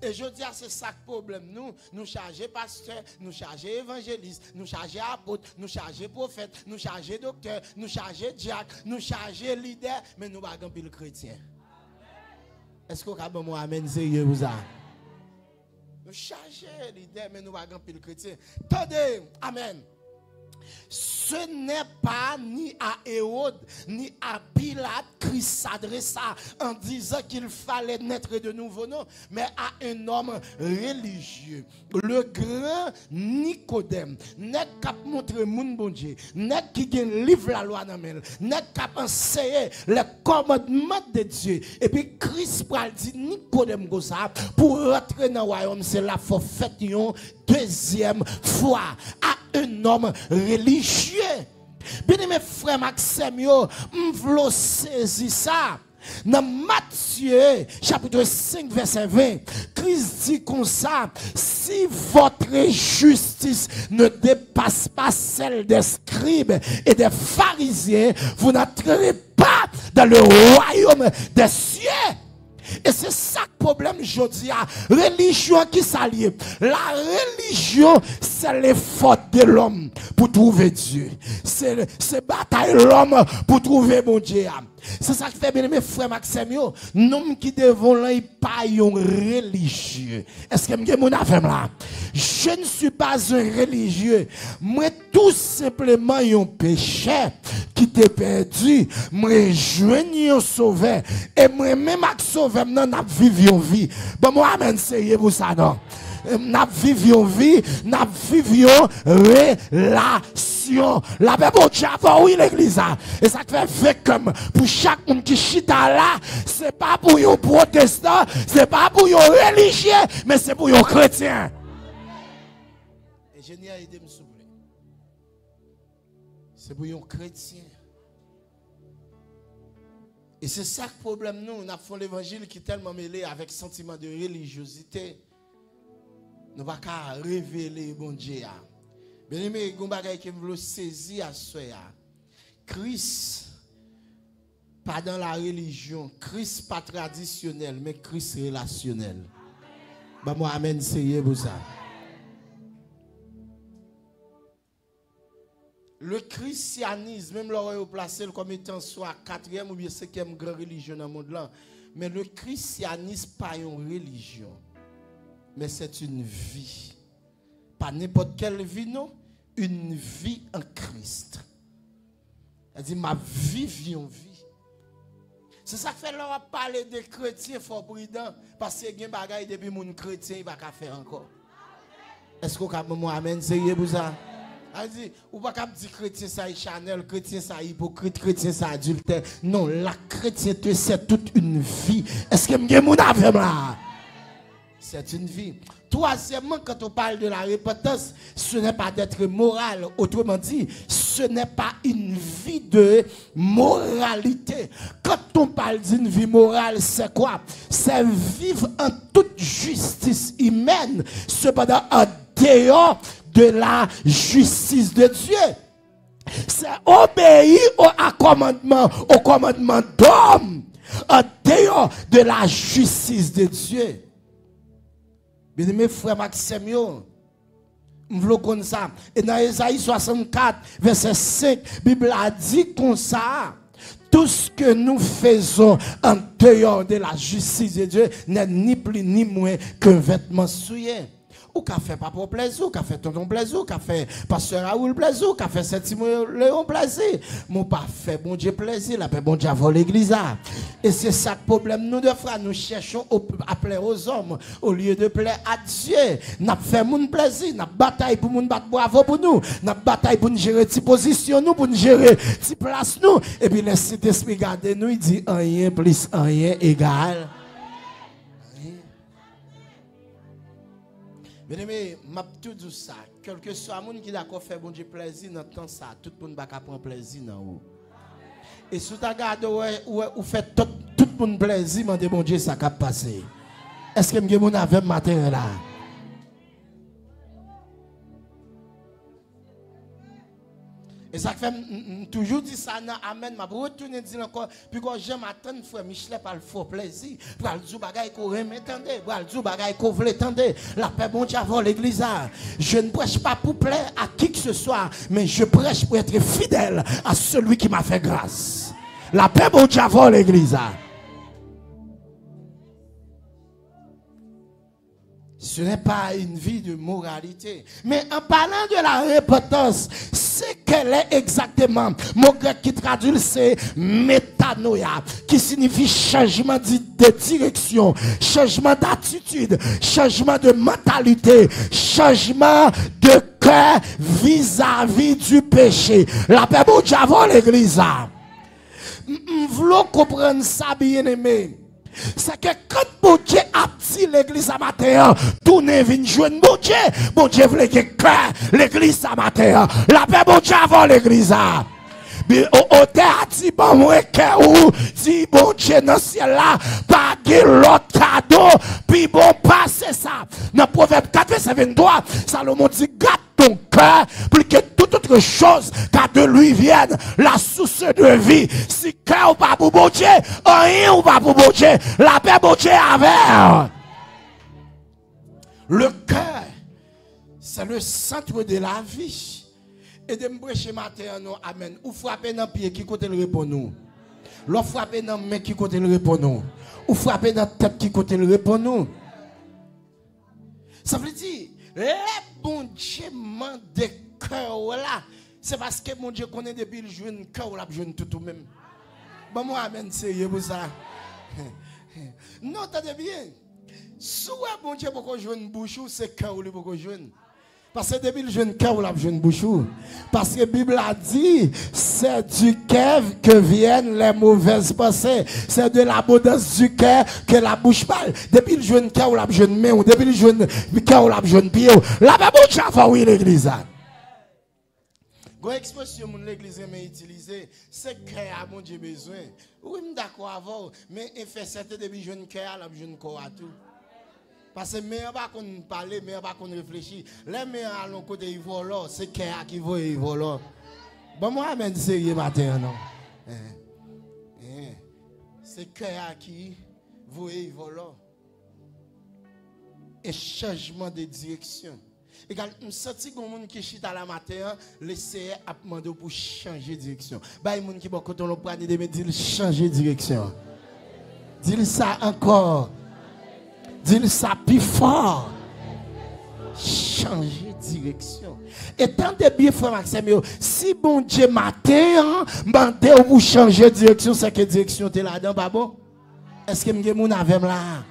Et je dis à c'est ça le problème. Nous charger pasteur, nous charger évangéliste, nous charger apôtre, nous charger prophète, nous charger docteur, nous charger diacre, nous charger leader, mais nous pas pile chrétien. Est-ce que vous avez un amen sérieux vous ça? Nous charger leader, mais nous pas pile chrétien. Attendez, amen. Ce n'est pas ni à Hérode, ni à Pilate Christ s'adressa en disant qu'il fallait naître de nouveau, non, mais à un homme religieux. Le grand Nicodème, n'est qu'à montrer mon bon Dieu, n'est qui livre la loi dans main, n'est qu'à enseigner les commandements de Dieu. Et puis Christ pral dit Nicodème gosa pour rentrer dans le royaume, c'est la faut faire une deuxième fois à un homme religieux. Bien mes frères Maxime, m'vlo saisi ça. Dans Matthieu, chapitre 5, verset 20, Christ dit comme ça, si votre justice ne dépasse pas celle des scribes et des pharisiens, vous n'entrerez pas dans le royaume des cieux. Et c'est ça le problème, je dis, religion qui s'allie. La religion, c'est l'effort de l'homme pour trouver Dieu. C'est bataille l'homme pour trouver mon Dieu. C'est ça qui fait bien mes frères Maxime, nous qui devons là, pas un religieux. Est-ce que je mon affaire là? Je ne suis pas un religieux. Moi, tout simplement, un péché qui t'est perdu. Moi, je un sauveur. Et moi, même avec sauveur, nous avons vécu une vie. Bon, moi, amen, c'est pour ça, non? Nous vivions vie, nous vivions relation. La paix bon Dieu oui l'église. Et ça fait comme pour chaque monde qui chita là, c'est pas pour un protestant, c'est pas pour un religieux, mais c'est pour un chrétien. Ingénieur, aidez-moi s'il vous plaît. C'est pour un chrétien. Et c'est ça le problème nous, on a fait l'évangile qui est tellement mêlé avec sentiment de religiosité. Nous ne pouvons pas révéler bon Dieu. Bien aimé, il y a un qui veut saisir à ce Christ, pas dans la religion, Christ pas traditionnel, mais Christ relationnel. Bah moi, amen, c'est pour ça. Le christianisme, même l'aurait placé comme étant soit 4e ou bien 5e grande religion dans le monde là, mais le christianisme pas une religion. Mais c'est une vie. Pas n'importe quelle vie, non. Une vie en Christ. Elle dit, ma vie vit en vie. C'est ça que fait l'on parler des chrétiens fort prudents. Parce que il y a des bagailles depuis mon chrétien, il ne va pas faire encore. Est-ce que vous avez dit, amen, c'est pour ça? Elle dit, ou pas dire chrétien ça est Chanel, chrétien ça est hypocrite, chrétien ça est adultère. Non, la chrétienté c'est toute une vie. Est-ce que vous avez mon affaire là? C'est une vie. Troisièmement, quand on parle de la repentance, ce n'est pas d'être moral. Autrement dit, ce n'est pas une vie de moralité. Quand on parle d'une vie morale, c'est quoi? C'est vivre en toute justice humaine, cependant en dehors de la justice de Dieu. C'est obéir au commandement d'homme, en dehors de la justice de Dieu. Bien mes frères Maxime, je veux comme ça. Et dans Ésaïe 64, verset 5, la Bible a dit comme ça. Tout ce que nous faisons en dehors de la justice de Dieu n'est ni plus ni moins qu'un vêtement souillé. Ou qu'a fait papa plaisir, ou qu'a fait tonton plaisir, ou qu'a fait pasteur Raoul plaisir, ou qu'a fait Saint-Simon Léon plaisir. Mon pas fait bon Dieu plaisir, la paix bon Dieu avant l'église. Et c'est ça le problème nous deux frères, nous cherchons à plaire aux hommes au lieu de plaire à Dieu. N'a fait mon plaisir, n'a bataille pour mon battre bravo pour nous, n'a bataille pour nous gérer ti position nous, pour nous gérer ti place nous. Et puis le Saint-Esprit garde nous, il dit rien plus rien égal. Bien aimé, m'a tout dit ça. Quel que soit le monde qui d'accord faire bon Dieu plaisir dans temps ça, tout le monde va prendre plaisir dans vous. Et si tu regardes ou fait tout le monde plaisir, mais bon Dieu ça va passer. Est-ce que vous avez un matin là? Et ça fait toujours dit ça dans Amen, m'a retourner dire encore puis quand j'aime attendre frère Michelet par le faux plaisir, pour le dire bagaille qu'on aime entendre, pour le dire bagaille qu'on veut entendre. La paix bon Dieu avant l'église. Je ne prêche pas pour plaire à qui que ce soit, mais je prêche pour être fidèle à celui qui m'a fait grâce. La paix bon Dieu avant l'église. Ce n'est pas une vie de moralité. Mais en parlant de la repentance, c'est qu'elle est exactement. Mon grec qui traduit, c'est métanoïa, qui signifie changement de direction, changement d'attitude, changement de mentalité, changement de cœur vis-à-vis du péché. La paix, bon Dieu, avant l'église. Vous comprenez ça, bien aimé. C'est que quand bon Dieu a dit l'église à matin, tournez vin joindre bon Dieu voulait que cœur l'église à matin. La paix bon Dieu avant l'église. Au terre dit bon moi cœur ou dit bon Dieu dans ciel là pas l'autre cadeau puis bon passer ça. Dans Proverbe 4 verset 23, Salomon dit garde ton cœur pour que toute autre chose car de lui vienne la source de vie. Si cœur ou pas pour bon Dieu, rien ou pas pour bon Dieu, la paix bon Dieu avec. Le cœur, c'est le centre de la vie. Et de me prêcher matin, non, amen. Ou frapper dans le pied qui côté le répond nous. L'on frapper dans la main qui côté le répond nous. Ou frapper dans la tête qui côté le répond nous. Ça veut dire, les bon Dieu mande de cœur là. C'est parce que mon Dieu connaît depuis le jeune cœur là, jeune tout même. Bon, moi, amen, sérieux pour ça. Non, t'as bien. Soit bon Dieu pour qu'on joue une bouche, c'est cœur ou pour qu'on joue. Parce que depuis le jeune cœur, la jeune bouche. Parce que la Bible a dit, c'est du cœur que viennent les mauvaises pensées. C'est de l'abondance du cœur que la bouche parle. Depuis le jeune cœur, la jeune main, ou depuis le jeune cœur, la jeune pied. La bouche a fait oui l'église. Une expression que l'église aime utiliser, c'est cœur à mon Dieu besoin. Oui, je suis d'accord avec vous, mais il fait cette depuis le jeune cœur, la jeune corps à tout. Parce que meilleur pas qu'on parle, meilleur pas qu'on réfléchit. Les meilleurs à l'on côté ils volent, c'est cœur qui vaut ils volent. Bon moi amène sérieux matin non. C'est cœur qui vaut ils volent. Et changement de direction. Et quand on senti que monde qui chita la matin, l'essayer à demander pour changer de direction. Bah les monde qui bon quand on prend de dire changer de direction. Dis ça encore. Dis ça plus fort. Changer de direction. Et tant de bien, frère Maxime, si bon Dieu matin, mandé vous changer de direction, c'est que direction t'es là-dedans, pas bon? Est-ce que m'ge moun avem là?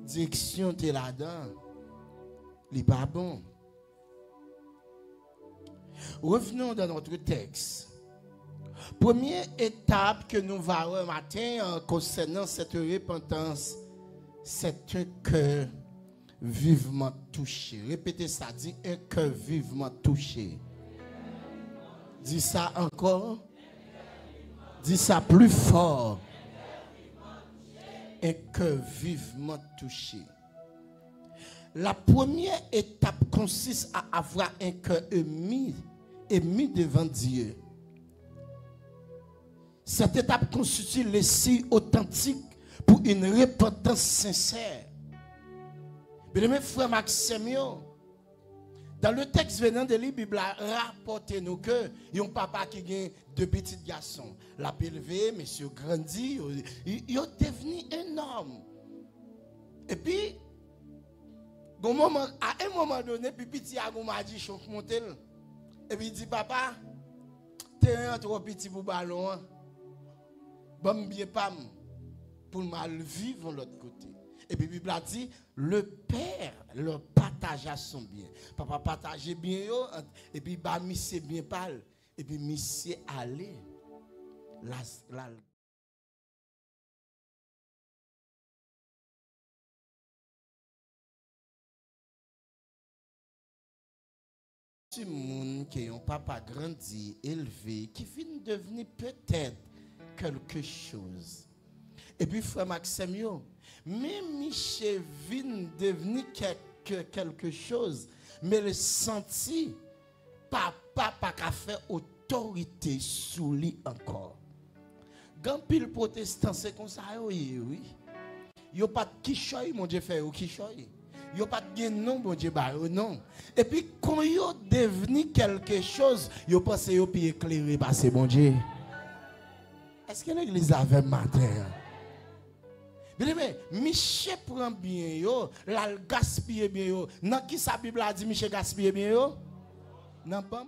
Direction t'es là-dedans. Li pas bon. Revenons dans notre texte. Première étape que nous verrons matin concernant cette repentance, c'est un cœur vivement touché. Répétez ça, dit un cœur vivement touché. Dis ça encore. Dis ça plus fort. Un cœur vivement touché. La première étape consiste à avoir un cœur émis devant Dieu. Cette étape constitue le signe authentique pour une repentance sincère. Bien mes frères Maxime, dans le texte venant de la Bible, rapportez-nous que il y a un papa qui a deux petits garçons. L'a élevé, monsieur grandi, il est devenu énorme. Et puis, à un moment donné, puis petit a dit choc monter. Et puis il dit papa, t'es un trop petit pour ballon. Bon bien pas pour mal vivre de l'autre côté. Et puis la Bible a dit, le père leur partagea son bien. Papa partageait bien, et puis bah monsieur bien parle. Et puis monsieur allait. Si moun qui ont papa grandi, élevé, qui vient devenir peut-être quelque chose. Et puis frère Maxime, même Michel vient devenir quelque chose, mais le senti, papa pas qu'à faire autant autorité sous lui encore. Quand pile protestant, c'est comme ça, oui. Yo pas de kichoy, mon Dieu fait, ou kichoy. Yo pas de non, mon Dieu, bah, non. Et puis, quand yo devenu quelque chose, yo pense yo puis éclairé par ce bon Dieu. Est-ce que l'église avait matin? Bien aimé, Michel prend bien yo, la gaspille bien yo. Dans qui sa Bible a dit Michel gaspille bien yo? Non pas.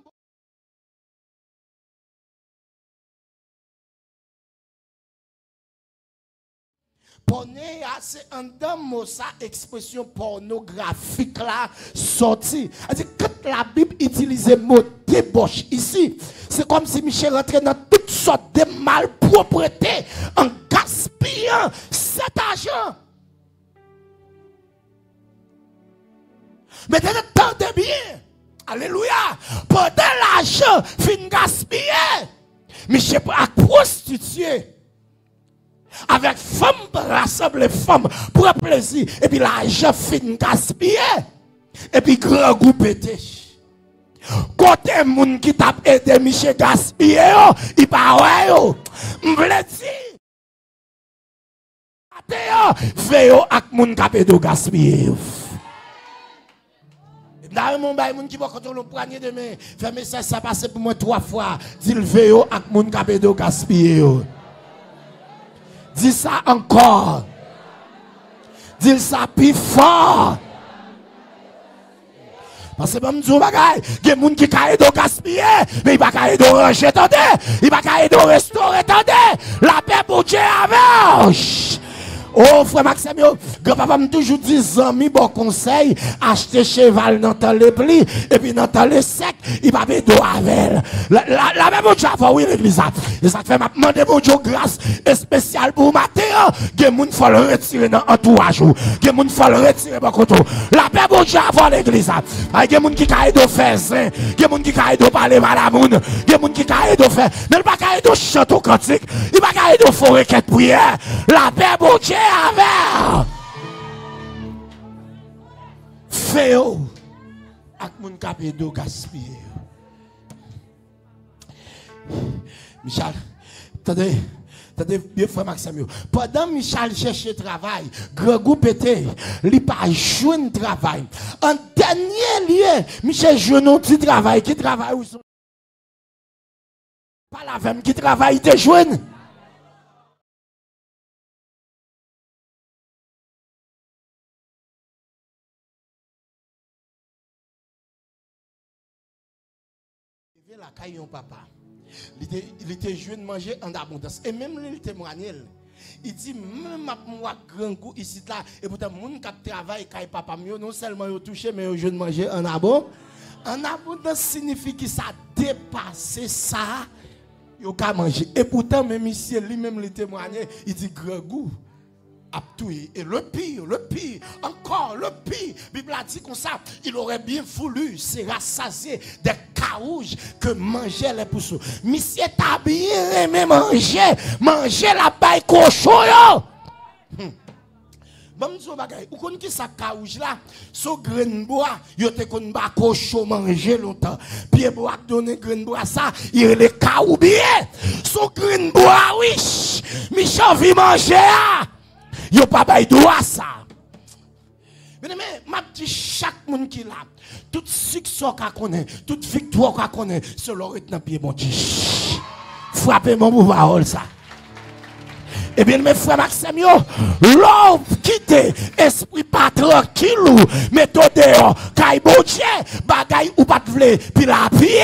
Porné, c'est un dame ça expression pornographique là sorti. C'est quand la Bible utilise le mot débauche ici, c'est comme si Michel rentrait dans toutes sortes de malpropretés en gaspillant cet argent. Mais t'entendez bien. Alléluia. Pendant l'argent fin gaspillé, Michel a prostitué. Avec femme, rassemble femmes pour un plaisir. Et puis l'argent fin gaspillé. Et puis grand goût pété. Côté moun qui t'a aidé Michel gaspillé, il parle yo. M'vle di. Veille ak moun qui a aidé gaspillé. D'ailleurs, mon bail, moun qui va contrôler le poignet de main, fait message ça passe pour moi 3 fois. Dis le veille ak moun qui a aidé gaspillé. Dis ça encore. Dis ça plus fort. Parce que même dis bagay, il y a des gens qui ont de gaspiller, mais il n'y a pas de ranger, attendez. Il n'y a pas de restaurer, attendez. La paix pour Dieu avec. Oh, frère Maxime, grand-papa m'a toujours dit, amis, bon conseil, acheter cheval dans le pli, et puis dans le sec, il va mettre d'eau avec. La même chose, oui, l'église. Et ça fait m'a demander mon Dieu grâce spéciale pour matin. Il y a des gens qui faut le retirer dans l'entourage. Il y a des gens qui faut le retirer par contre. La paix pour Dieu avant l'église. Il y a des gens qui ont de faire ça. Il y a des gens qui ont de parler malamoun. Il y a des gens qui ont de faire. Mais il n'y a pas de chanter cantique. Il n'y a pas de faire requête prière. La paix pour Dieu avec. Féo. Ak moun kapé do gaspiller. Michel, attendez, bien frère Maxime. Pendant Michel cherchait travail, Grégou pété, il pas joindre travail. En dernier lieu, Michel joue un petit travail qui travaille où sont. Pas la femme qui travaille, te joindre. La caille papa. Il était jeune manger en abondance. Et même il témoignait. Il dit même moi grand coup ici là et pourtant moun qui travaille caille papa mieux non seulement yo touché mais yo jeune manger en abondance. En abondance signifie que ça dépasse ça yo ka manger. Et pourtant même ici lui-même il témoignait, il dit grand goût. Et le pire, encore le pire, Bible a dit comme ça, il aurait bien voulu se rassasier des carouges que mangeaient les pousseux. Monsieur t'a bien aimé manger la paille cochon. Bon, je bagay, ou kon ki sa carouge là, so grain bois, yo te kon ba cochon manger longtemps. Pied bois donner grain bois ça, il le caou bien. So grain bois oui, Michel vi manger. Yo pas bay droit ça. Mais m'a dit chaque monde qui là, toute succès qu'a connaît, toute victoire qu'a connaît, c'est leur dans pied mon Dieu. Frappez mon pour parole ça. Eh bien mes frères Maxime yo, l'homme quitte esprit pas tranquille, méthode dehors, kay bon Dieu, bagay ou pas vle, puis la pied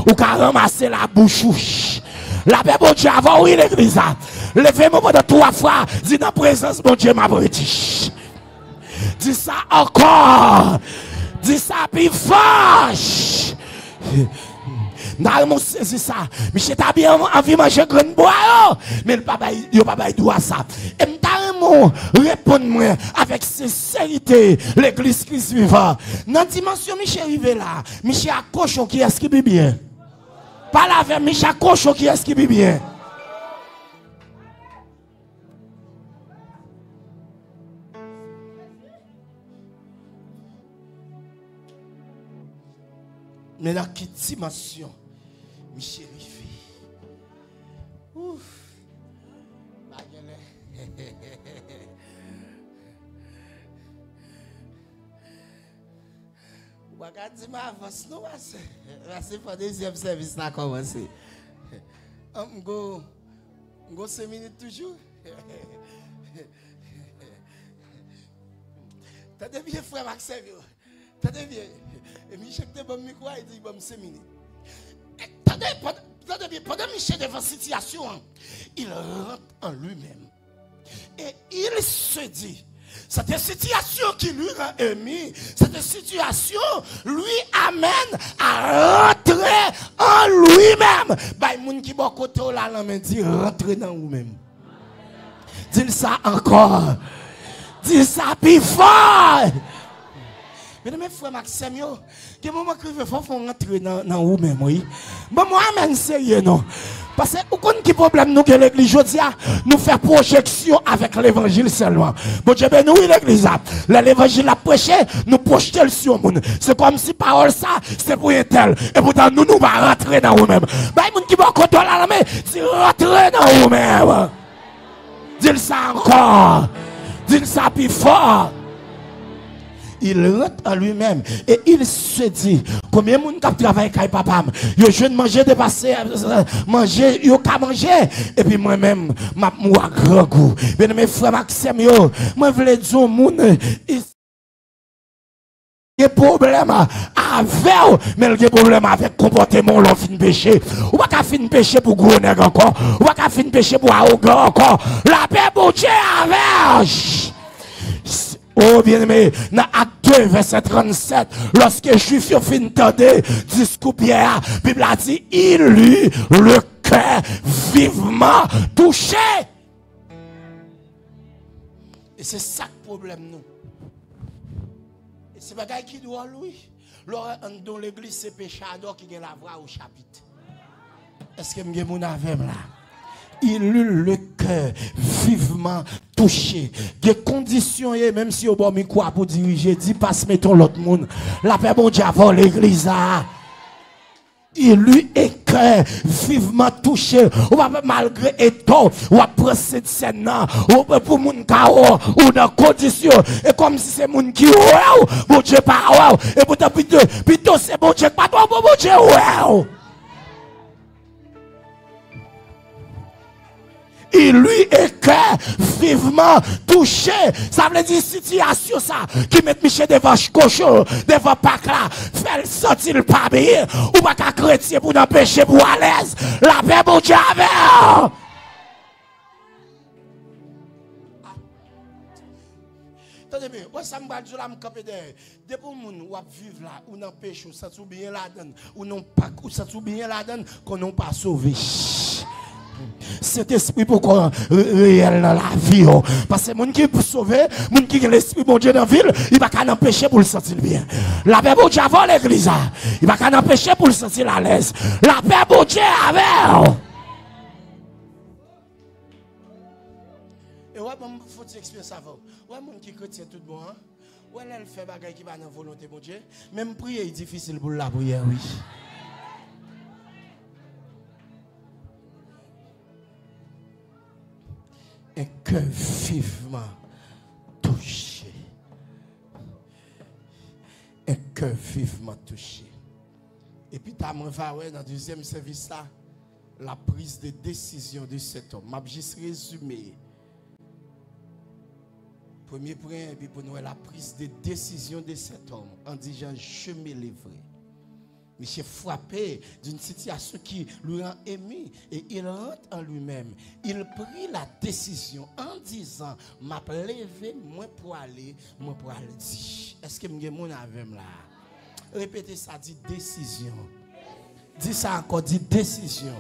ou ka ramasser la bouche. La paix bon Dieu avant oui l'église. Levez-moi pendant 3 fois. Dis dans la présence bon Dieu m'a dit. Dis ça encore. Dis ça puis vache. N'a mon saisi ça. Michel t'a bien envie manger grain bois. Mais le papa il pas doit ça. Et m'ta répondre-moi avec sincérité l'église qui suivra. Dans dimension Michel arrivé là. Michel a cochon qui est-ce qui vit bien. Pas la avec Michel cochon qui est-ce qui vit bien. Mais dans quelle dimension Michel Riffé. Ouf. Regardez ma avance, non, c'est pour le deuxième service là commencé. Go 5 minutes toujours. T'as bien, frère Maxime. T'as bien. Et Michel te bon micro, il dit bon 5 minutes. T'as bien, pendant Michel devant la situation, il rentre en lui-même. Et il se dit, cette situation qui lui rend émis, cette situation lui amène à rentrer en lui-même. Bah, il y a des gens qui sont côté là, dit rentrer dans vous-même. Dis ça encore. Dis ça plus fort. Mesdames et frères Maxime, il y a des moments que il faut rentrer dans vous-même. Oui. Bon, moi-même, sérieux, non. Parce que, quel problème nous que l'église, je dis, nous faire projection avec l'évangile seulement. Bon Dieu, ben nous, l'église, l'évangile a prêché, nous projeter sur le monde. C'est comme si parole ça, c'est pour un tel. Et pourtant, nous allons rentrer dans vous-même. Ben, les gens qui vont contrôler la main, c'est rentrer dans vous-même. Dis ça encore. Dis ça plus fort. Il rentre en lui-même et il se dit combien de monde qui travaille avec papa, je viens de manger dépassé, manger, yo ka manger et puis moi-même m'a moi grand goût. Bien mes frères Maxime yo, moi voulais dire monde il y a problème avec mais il y a problème avec comportement l'on fin péché. Ou pas fin péché pour gros nèg encore, ou pas fin péché pour arrogant encore. La paix pour Dieu avec. Oh bien-aimé, dans Acte 2, verset 37, lorsque les Juifs ont fini d'entendre discours Pierre, la Bible a dit, il eut le cœur vivement touché. Et c'est ça le problème, nous. Et c'est pas qui doit lui. Dans l'église, c'est péchador qui a la voix au chapitre. Est-ce que je mon avec là? Il eut le cœur vivement touché. Des conditions, même si au bon micro pour diriger, dit passe mettons l'autre monde. La paix bon Dieu avant l'église. Il eut un cœur vivement touché. Ou pas malgré état, ou après cette scène, ou pour mon chaos, ou dans condition. Et comme si c'est mon qui wow, bon Dieu pas wow. Et pourtant plutôt c'est bon Dieu pas bon Dieu wow. Il lui est cœur vivement touché. Ça veut dire situation ça qui met Michel devant cochon, devant Pâques là, fait sortir le pas bien, ou pas qu'à chrétien pour empêcher pour à l'aise. La paix bon Dieu avec. Attendez bien, moi ça me va dire là me camper derrière. Depuis moun ou vivre là, ou dans péché, ou ça tout bien la donne, ou non pas, ou ça tout bien la donne, qu'on non pas sauvé. Cet esprit pourquoi réel dans la vie parce que moun qui pour sauver moun qui l'esprit bon Dieu dans la ville il va pas empêcher pour le sentir bien. La paix bon Dieu avant l'église il va pas empêcher pour le sentir à l'aise. La paix bon Dieu avec. Et ouais bon faut expliquer ça avant. Ouais moun qui chrétien tout bon hein. Ouais elle fait bagay qui va dans volonté bon Dieu. Même prier est difficile pour la prière oui. Un cœur vivement touché. Un cœur vivement touché. Et puis, tu as dans le deuxième service, là, la prise de décision de cet homme. Je vais juste résumer. Premier point, et puis pour nous, la prise de décision de cet homme en disant je me lèverai. Monsieur frappé d'une situation qui lui a émis et il rentre en lui-même. Il prit la décision en disant m'a levé moi pour aller dire. Est-ce que m'gè mon avec là? Répétez ça, dit décision. Dis ça encore, dit décision.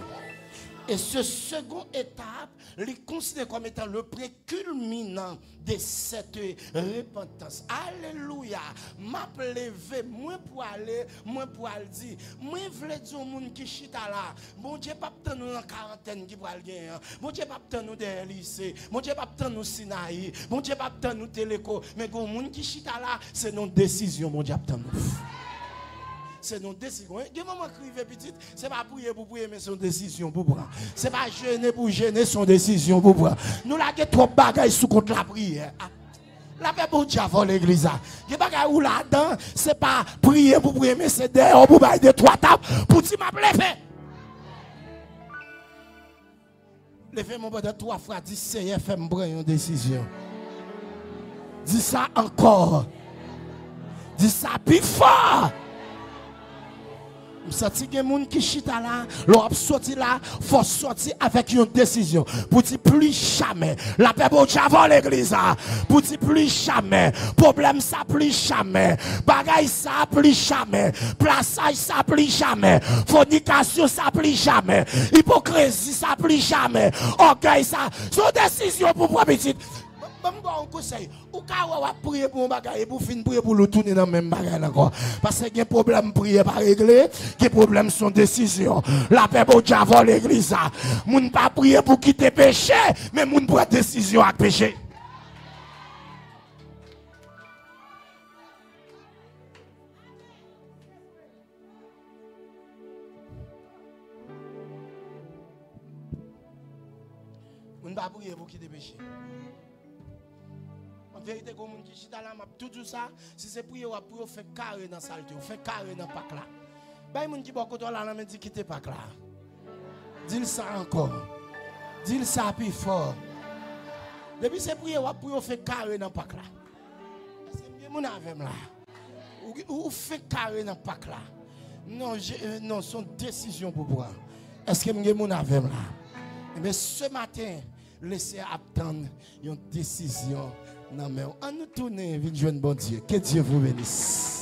Et ce second étape, il considère comme étant le préculminant de cette repentance. Alléluia. M'a levé, moi pour aller dire. Moi voulais dire au monde qui chita là. Bon Dieu pas tant nous en quarantaine qui va le gagner. Bon Dieu pas tant nous dans lycée. Bon Dieu pas tant nous Sinaï. Bon Dieu pas tant nous téléco. Mais au monde qui chita là, c'est nos décisions, bon Dieu tant nous. c'est nos décisions. Il y a un moment crivé petit, c'est pas prier pour prier, mais c'est une décision pour prendre. C'est pas gêner pour gêner, c'est une décision pour prendre. Nous l'avons trop de bagailles sous contre la prière. La paix pour Dieu avant l'église. Il y a des bagailles où là-dedans, c'est pas prier pour prier, mais c'est dehors pour bailler de trois tables pour dire m'a levé. Levez mon bout de 3 fois, dis Seigneur, fais-moi prendre une décision. Dis ça encore. Dis ça plus fort. Je sens qu'il y a des gens qui chita là, l'on sorti là, faut sortir avec une décision. Pour dire plus jamais, la paix pour Dieu avant l'église. Pour dire plus jamais, problème ça plus jamais, bagaille ça plus jamais, plaçage ça plus jamais, fornication ça plus jamais, hypocrisie ça plus jamais, orgueil ça, c'est une décision pour prendre petite. Un conseil, ou quand on va prier pour un bagage, pour finir prier pour le tourner dans le même bagage encore. Parce qu'il y a un problème prier pas réglé, qui problème son décision. La paix pour Dieu avant l'église. Moun pas prier pour quitter péché, mais moun prend décision à péché. Moun pas prier pour quitter péché. En vérité, comme on qui là, tout ça, si c'est prier, on fait carré dans la saleté, on fait carré dans le pack là. Ben, mon qui beaucoup là, on dit quitter pack là. Dis ça encore. Dis ça plus fort. Depuis c'est prier, on fait carré dans le pack là. Est-ce que mon avec là? Ou fait carré dans le pack là? Non, non, c'est une décision pour prendre. Est-ce que mon avec là? Mais ce matin, laissez attendre une décision. Non, mais on nous tourne, vite, jeune bon Dieu. Que Dieu vous bénisse.